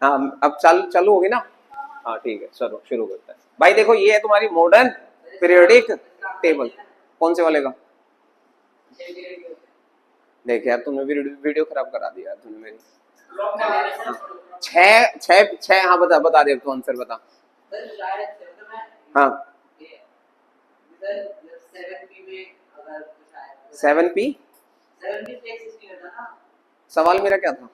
हाँ अब चालू होगी ना। हाँ ठीक है, चलो शुरू करते हैं भाई। देखो ये है तुम्हारी मॉडर्न पीरियोडिक टेबल। कौन से वाले का? देख यार तुमने वीडियो खराब करा दिया यार तुमने मेरी। छह छह छह, हाँ बता बता दे, तू आंसर बता। हाँ 7P। सवाल मेरा क्या था?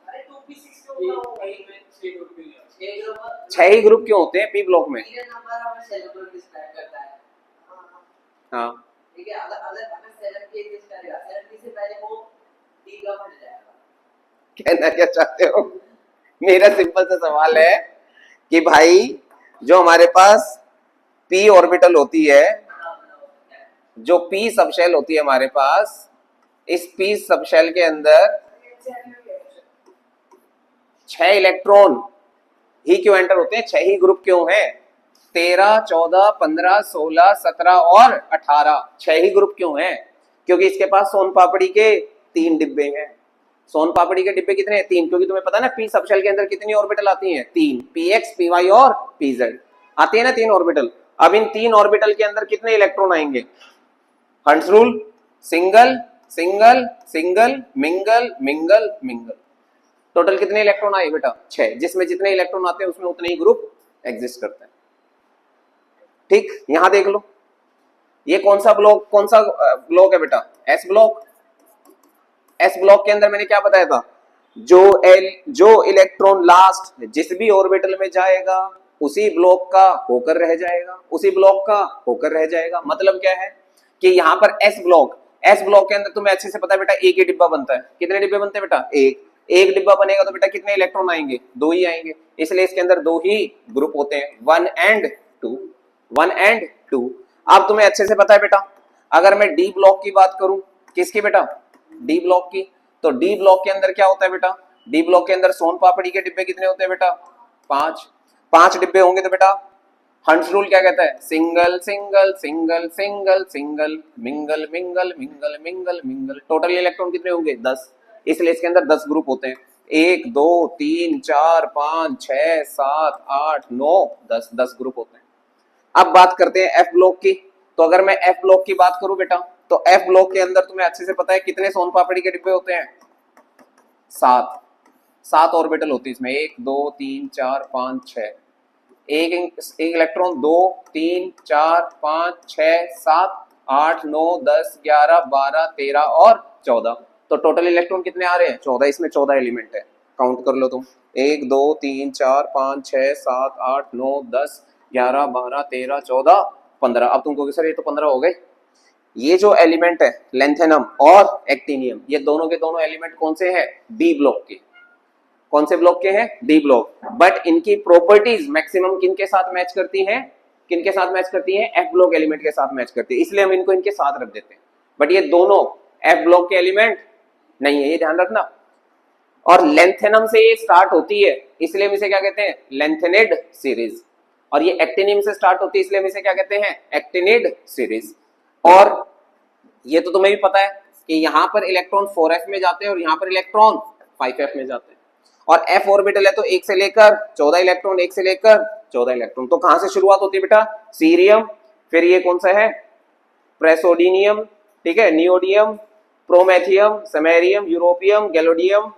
छह ही ग्रुप क्यों होते हैं पी ब्लॉक में? हाँ कहना क्या चाहते हो? मेरा सिंपल सा सवाल है कि भाई जो हमारे पास पी ऑर्बिटल होती है, जो पी सबशेल होती है हमारे पास, इस पी सबशेल के अंदर 6 इलेक्ट्रॉन ही क्यों एंटर होते हैं? 6 ही ग्रुप क्यों हैं? 13, 14, 15, 16, 17 और 18 6 ही ग्रुप क्यों हैं? क्योंकि इसके पास सोन पापड़ी के 3 डिब्बे हैं। सोन पापड़ी के डिब्बे कितने हैं? 3। क्योंकि तुम्हें पता है ना पी सबशेल के अंदर कितनी ऑर्बिटल आती हैं? 3। px, py और pz आती है ना 3 ऑर्बिटल। अब इन 3 ऑर्बिटल के अंदर कितने इलेक्ट्रॉन आएंगे? Hunts rule, single single single, mingle mingle mingle. Total कितने इलेक्ट्रॉन आए बेटा? 6। जिसमें जितने इलेक्ट्रॉन आते हैं उसमें उतने ही ग्रुप एग्जिस्ट करते हैं। ठीक, यहां देख लो ये कौन सा ब्लॉक है बेटा? S block. एस ब्लॉक के अंदर मैंने क्या बताया था? जो इलेक्ट्रॉन लास्ट जिस भी ऑर्बिटल में जाएगा उसी ब्लॉक का होकर रह जाएगा, उसी ब्लॉक का होकर रह जाएगा। मतलब क्या है कि यहाँ पर एस ब्लॉक के अंदर तुम्हें अच्छे से पता है बेटा एक ही डिब्बा बनता है। कितने डिब्बे बनते हैं बेटा? एक डिब्बा बनेगा तो बेटा कितने इलेक्ट्रॉन आएंगे? 2 ही आएंगे। इसलिए इसके अंदर 2 ही ग्रुप होते हैं, 1 एंड 2, 1 एंड 2। अब तुम्हें अच्छे से पता है बेटा अगर मैं डी ब्लॉक की बात करूं, किसकी बेटा? डी ब्लॉक की। तो डी ब्लॉक के अंदर क्या होता है बेटा? डी ब्लॉक के अंदर सोन पापड़ी के डिब्बे कितने होते हैं बेटा? 5 डिब्बे होंगे तो बेटा हंट्स रूल क्या कहता है? Single single single single single, mingle mingle mingle mingle mingle. Total electron कितने होंगे? 10। इसलिए इसके अंदर 10 ग्रुप होते हैं। 1 2 3 4 5 6 7 8 9 10, 10 ग्रुप होते हैं। अब बात करते हैं एफ ब्लॉक की। तो अगर मैं एफ ब्लॉक की बात करूं बेटा तो एफ ब्लॉक के अंदर तुम्हें अच्छे से पता है कितने सोन पापड़ी के डिब्बे होते हैं? 7 ऑर्बिटल होती है इसमें। 1 2 3 4 5 6। एक इलेक्ट्रॉन 2 3 4 5 6 7 8 9 10 11 12 13 और 14। तो टोटल इलेक्ट्रॉन कितने आ रहे हैं? 14। इसमें 14 एलिमेंट है, काउंट कर लो तुम। 1 2 3 4 5 6 7 8 9 10 11 12 13 14 15। अब तुम कहोगे सर ये तो 15 हो गए। ये जो एलिमेंट है लेंथेनम और एक्टिनियम, ये दोनों के दोनों एलिमेंट कौन से हैं? डी ब्लॉक के। कौन से ब्लॉक के हैं? D block. बट इनकी प्रॉपर्टीज मैक्सिमम किनके साथ मैच करती हैं? किनके साथ मैच करती हैं? एफ ब्लॉक एलिमेंट के साथ मैच करती है, इसलिए हम इनको इनके साथ रख देते हैं। बट ये दोनों एफ ब्लॉक के एलिमेंट नहीं है, ये ध्यान रखना। और लेंथेनम से ये स्टार्ट होती है, इसलिए हम इसे क्या कहते हैं? लेंथेनिड सीरीज। और ये एक्टिनियम से स्टार्ट होती है, इसलिए हम इसे क्या कहते हैं? एक्टिनिड सीरीज। और ये तो तुम्हें भी पता है कि यहां पर इलेक्ट्रॉन 4f में जाते हैं और यहां पर इलेक्ट्रॉन 5f में जाते हैं। और f ऑर्बिटल है तो 1 से लेकर 14 इलेक्ट्रॉन, 1 से लेकर 14 इलेक्ट्रॉन। तो कहां से शुरुआत होती है बेटा? सीरियम, फिर ये कौन सा है? प्रेसोडिनियम, ठीक है, नियोडियम, प्रोमेथियम, समेरियम, यूरोपियम, गैलोडियम,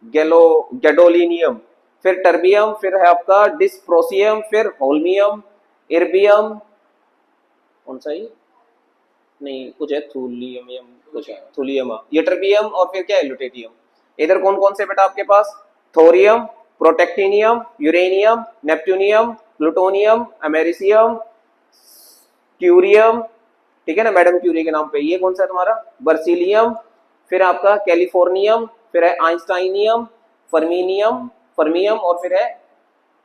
गैडोलिनियम, फिर टर्बियम, फिर है आपका डिस्प्रोसियम, फिर होल्मियम, इर्बियम, कौन सा ये नहीं कुछ है, थूलियम, कुछ है थूलियम, ये टर्बियम, और फिर क्या है? ल्यूटेटियम। इधर कौन कौन से बेटा आपके पास? Thorium, protactinium, uranium, neptunium, plutonium, americium, curium, ठीक है ना, मैडम क्यूरी के नाम पे। ये कौन सा है तुम्हारा? बर्सिलियम, फिर आपका कैलिफोर्नियम, फिर है आइंस्टाइनियम, फर्मियम, और फिर है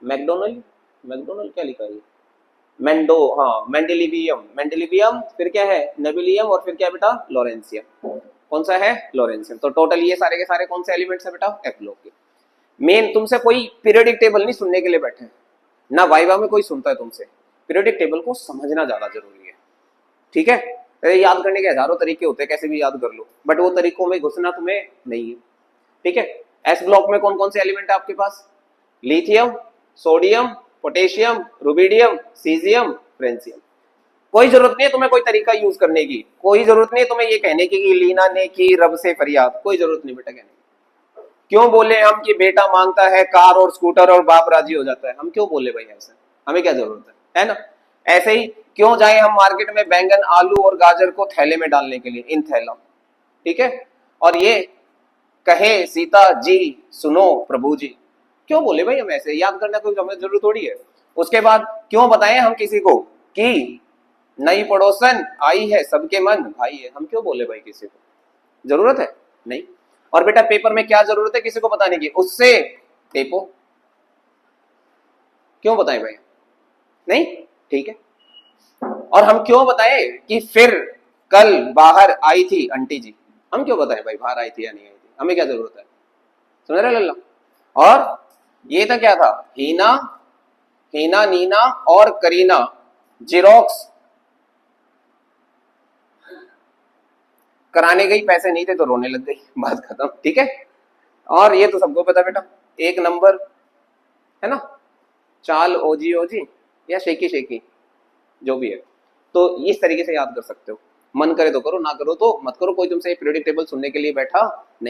मैकडोनल क्या लिखा है? मेंडेलिवियम, फिर क्या है? नेबुलियम, और फिर क्या बेटा? लॉरेंसियम। कौन सा है? लॉरेंसियम। तो टोटल ये सारे के सारे कौन से एलिमेंट्स है बेटा? एफ ब्लॉक के। मेन तुमसे कोई पीरियोडिक टेबल नहीं सुनने के लिए बैठे, ना वाइवा में कोई सुनता है तुमसे। पीरियोडिक टेबल को समझना ज्यादा जरूरी है, ठीक है। याद करने के हजारों तरीके होते हैं, कैसे भी याद कर लो, बट वो तरीकों में घुसना तुम्हें नहीं है, ठीक है। एस ब्लॉक में कौन कौन से एलिमेंट है आपके पास? Lithium, sodium, potassium, rubidium, caesium, francium. कोई जरूरत नहीं है तुम्हें कोई तरीका यूज करने की, कोई जरूरत नहीं है तुम्हें ये कहने की कि लीना ने की रब से फरियाद, कोई जरूरत नहीं बेटा कहने की। क्यों बोले हम कि बेटा मांगता है कार और स्कूटर और बाप राजी हो जाता है, हम क्यों बोले भाई ऐसे, हमें क्या जरूरत है ना। ऐसे ही क्यों जाए हम मार्केट में बैंगन, आलू और गाजर को थैले में डालने के लिए, इन थैला, ठीक है। और ये कहे सीता जी सुनो प्रभु जी, क्यों बोले भाई हम ऐसे, याद करना कोई हमें जरूरत थोड़ी है। उसके बाद क्यों बताएं हम किसी को कि नई पड़ोसन आई है सबके मन भाई है, हम क्यों बोले भाई किसी को, जरूरत है नहीं। और बेटा पेपर में क्या जरूरत है किसी को बताने की, उससे टेपो, क्यों बताएं भाई, नहीं, ठीक है। और हम क्यों बताएं कि फिर कल बाहर आई थी आंटी जी, हम क्यों बताएं भाई बाहर आई थी या नहीं आई थी, हमें क्या जरूरत है, समझ रहे लल्ला। और ये था क्या था, हीना, हीना नीना और करीना जिरोक्स कराने गई, पैसे नहीं थे तो रोने लग गई, बात खत्म, ठीक है। और ये तो सबको पता बेटा, एक नंबर है ना, चाल ओजी ओजी या शेकी शेकी जो भी है, तो इस तरीके से याद कर सकते हो। मन करे तो करो, ना करो तो मत करो, कोई तुमसे पीरियोडिक टेबल सुनने के लिए बैठा नहीं।